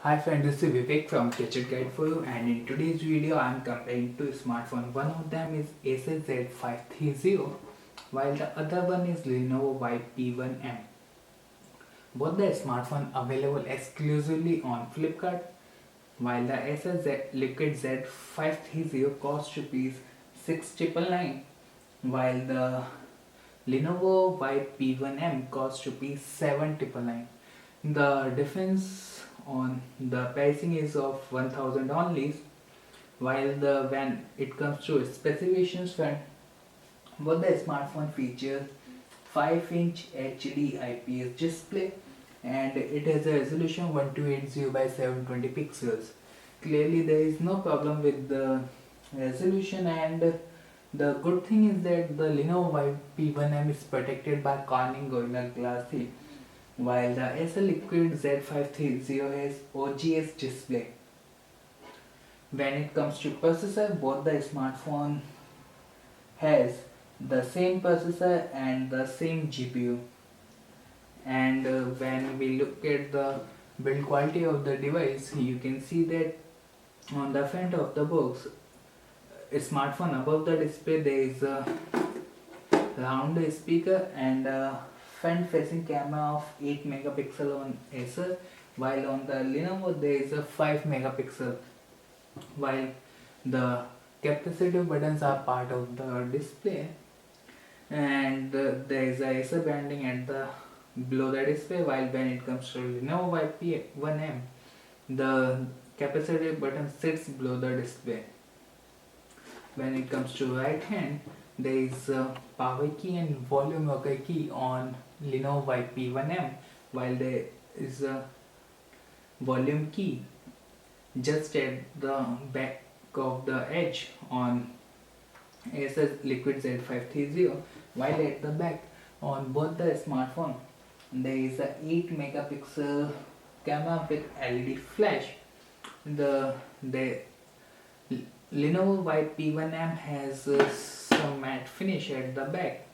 Hi friend, this is Vivek from Gadget Guide for you, and in today's video I am comparing two smartphones. One of them is Acer Z530 while the other one is Lenovo Vibe P1M. Both the smartphones available exclusively on Flipkart, while the Acer Liquid Z530 costs rupees 6999 while the Lenovo Vibe P1M costs rupees 7999. The difference on the pricing is of 1000 only, while when it comes to specifications front, both the smartphone features 5-inch HD IPS display and it has a resolution 1280 by 720 pixels. Clearly there is no problem with the resolution, and the good thing is that the Lenovo Vibe P1M is protected by Corning Gorilla Glass 3, while the Acer Liquid Z530 has OGS display. When it comes to processor, both the smartphone has the same processor and the same GPU. And when we look at the build quality of the device, you can see that on the front of the box, a smartphone above the display there is a round speaker and a front facing camera of 8 megapixel on Acer, while on the Lenovo there is a 5 megapixel, while the capacitive buttons are part of the display, and there is a Acer branding at the below the display, while when it comes to Lenovo Vibe P1M, the capacitive button sits below the display. When it comes to right hand, there is a power key and volume rocker key on Lenovo Vibe P1M, while there is a volume key just at the back of the edge on Acer Liquid Z530, while at the back on both the smartphone there is a 8 megapixel camera with LED flash. The Lenovo Vibe P1M has some matte finish at the back.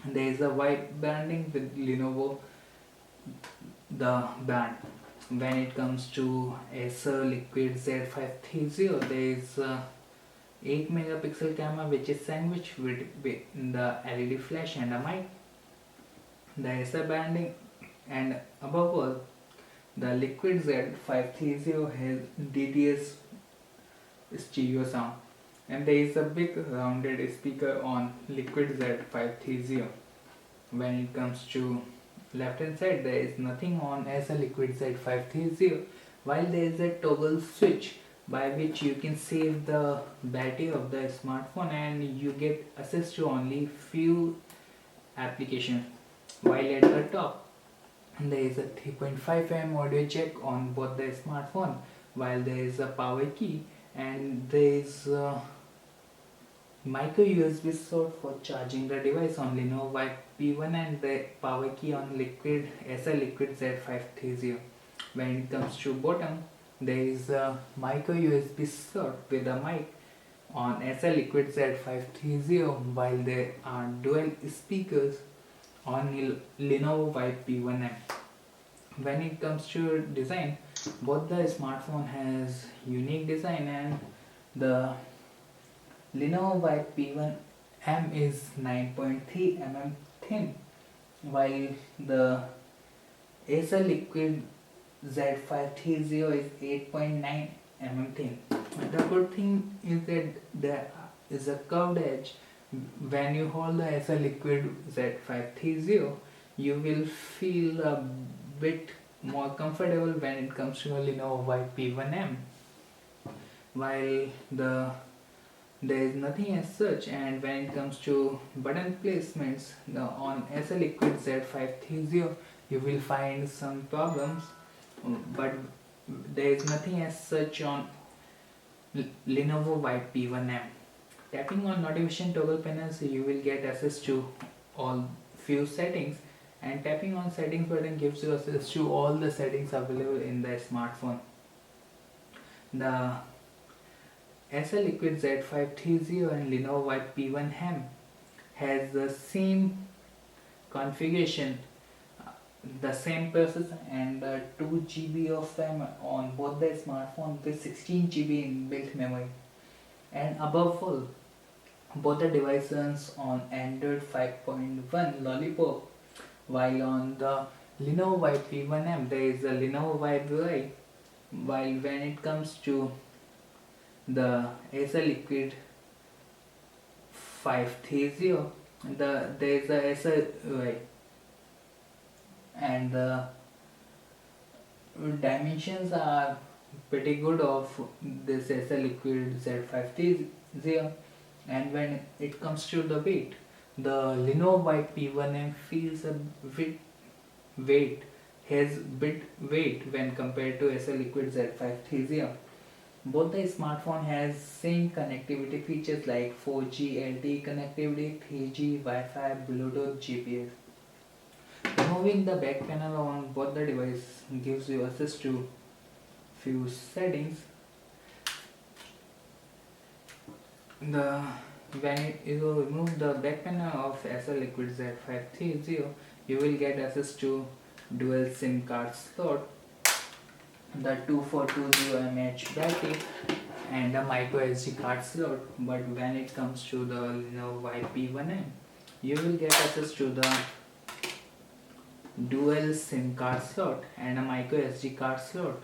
There is a white branding with Lenovo, the brand. When it comes to Acer Liquid Z530, there is a 8 megapixel camera which is sandwiched with the LED flash and a mic. The Acer branding, and above all, the Liquid Z530 has DTS stereo sound, and there is a big rounded speaker on Liquid Z530. When it comes to left hand side, there is nothing on Acer Liquid Z530, while there is a toggle switch by which you can save the battery of the smartphone and you get access to only few applications. While at the top there is a 3.5mm audio jack on both the smartphone, while there is a power key and there is a micro USB slot for charging the device on Lenovo Vibe P1 and the power key on Acer Liquid Z530. When it comes to bottom, there is a micro USB slot with a mic on Acer Liquid Z530, while there are dual speakers on Lenovo Vibe P1M. When it comes to design, both the smartphone has unique design, and the Lenovo Vibe P1M is 9.3mm thin, while the Acer Liquid Z530 is 8.9mm thin. The good thing is that there is a curved edge. When you hold the Acer Liquid Z530, you will feel a bit more comfortable when it comes to a Lenovo Vibe P1M, while there is nothing as such. And when it comes to button placements, on Acer Liquid Z530 you will find some problems, but there is nothing as such on Lenovo Vibe P1M. Tapping on notification toggle panels, you will get access to all few settings, and tapping on settings button gives you access to all the settings available in the smartphone. The Acer Liquid Z530 and Lenovo Vibe P1M has the same configuration the same processor and 2 GB of RAM on both the smartphone with 16 GB inbuilt memory. And above all, both the devices on Android 5.1 Lollipop, while on the Lenovo Vibe P1M there is a Lenovo Vibe UI. While when it comes to the Acer Liquid 530, there is a Acer UI, and the dimensions are pretty good of this Acer Liquid Z530. And when it comes to the weight, the Lenovo Vibe P1M feels a bit weight has bit weight when compared to Acer Liquid Z530. Both the smartphone has same connectivity features like 4G LTE connectivity, 3G Wi-Fi, Bluetooth, GPS. Removing the back panel on both the device gives you access to few settings. The When you remove the back panel of Acer Liquid Z530, you will get access to dual SIM card slot, the 2420 mAh battery, and a micro SD card slot. But when it comes to the Lenovo Vibe P1M, you will get access to the dual SIM card slot and a micro SD card slot.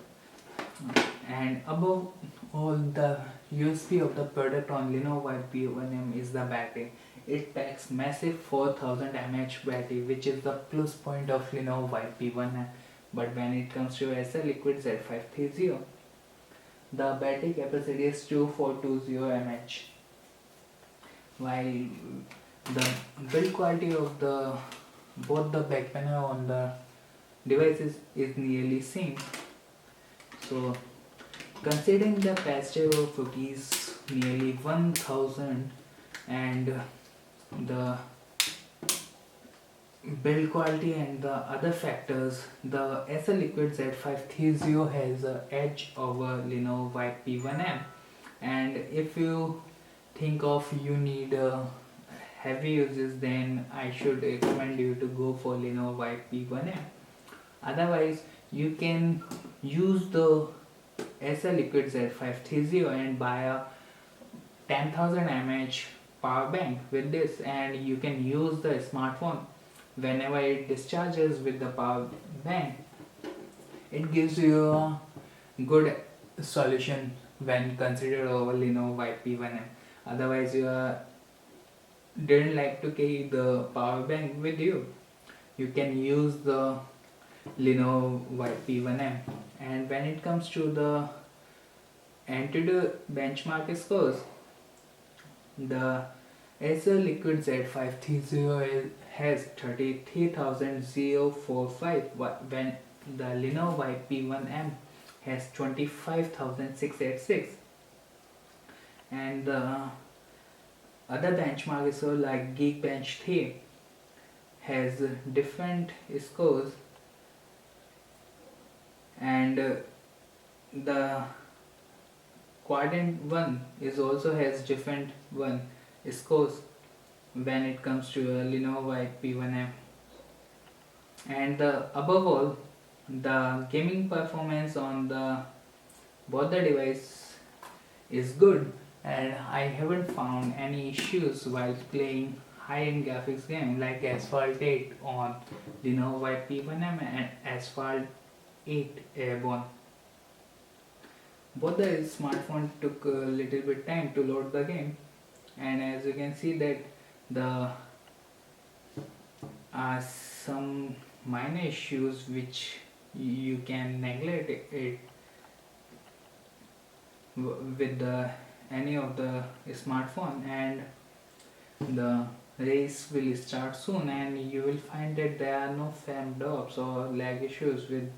And above all, the USP of the product on Lenovo Vibe P1M is the battery. It packs massive 4000 mAh battery, which is the plus point of Lenovo Vibe P1M. But when it comes to Acer Liquid Z530, the battery capacity is 2420 mAh. While the build quality of both the back panel on the devices is nearly same. So considering the price tag of rupees nearly 1000 and the build quality and the other factors, the Acer Liquid Z530 has an edge over Lenovo Vibe P1M. And if you think of you need heavy uses, then I should recommend you to go for Lenovo Vibe P1M. Otherwise, you can use the Acer Liquid Z530 and buy a 10,000 mAh power bank with this, and you can use the smartphone whenever it discharges with the power bank. It gives you a good solution when considered over Lenovo Vibe P1M. Otherwise, you didn't like to carry the power bank with you, you can use the Lenovo Vibe P1M. And when it comes to the Antutu benchmark scores, the Acer Liquid Z530 has 33,045, when the Lenovo Vibe P1M has 25,686. And the other benchmark score like Geekbench 3 has different scores, and the Quadrant 1 is also has different one scores when it comes to Lenovo Vibe P1M. And above all, the gaming performance on both the device is good, and I haven't found any issues while playing high-end graphics game like Asphalt 8 on Lenovo Vibe P1M and Asphalt 8 Airborne. Both the smartphone took a little bit time to load the game, and as you can see that the are some minor issues which you can neglect it with any of the smartphone, and the race will start soon and you will find that there are no frame drops or lag issues with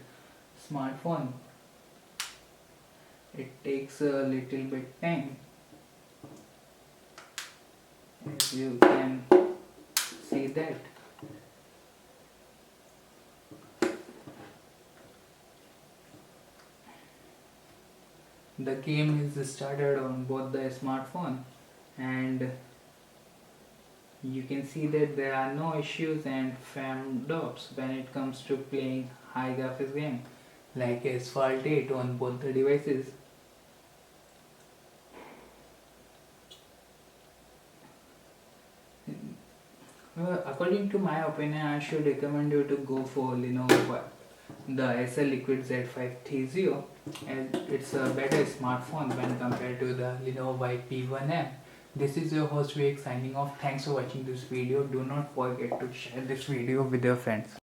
smartphone. It takes a little bit time, as you can see that. The game is started on both the smartphone, and You can see that there are no issues and frame drops when it comes to playing high graphics game like Asphalt 8 on both the devices. According to my opinion, I should recommend you to go for Lenovo the Acer Liquid Z530, and it's a better smartphone when compared to the Lenovo Vibe P1M. This is your host Vivek signing off. Thanks for watching this video. Do not forget to share this video with your friends.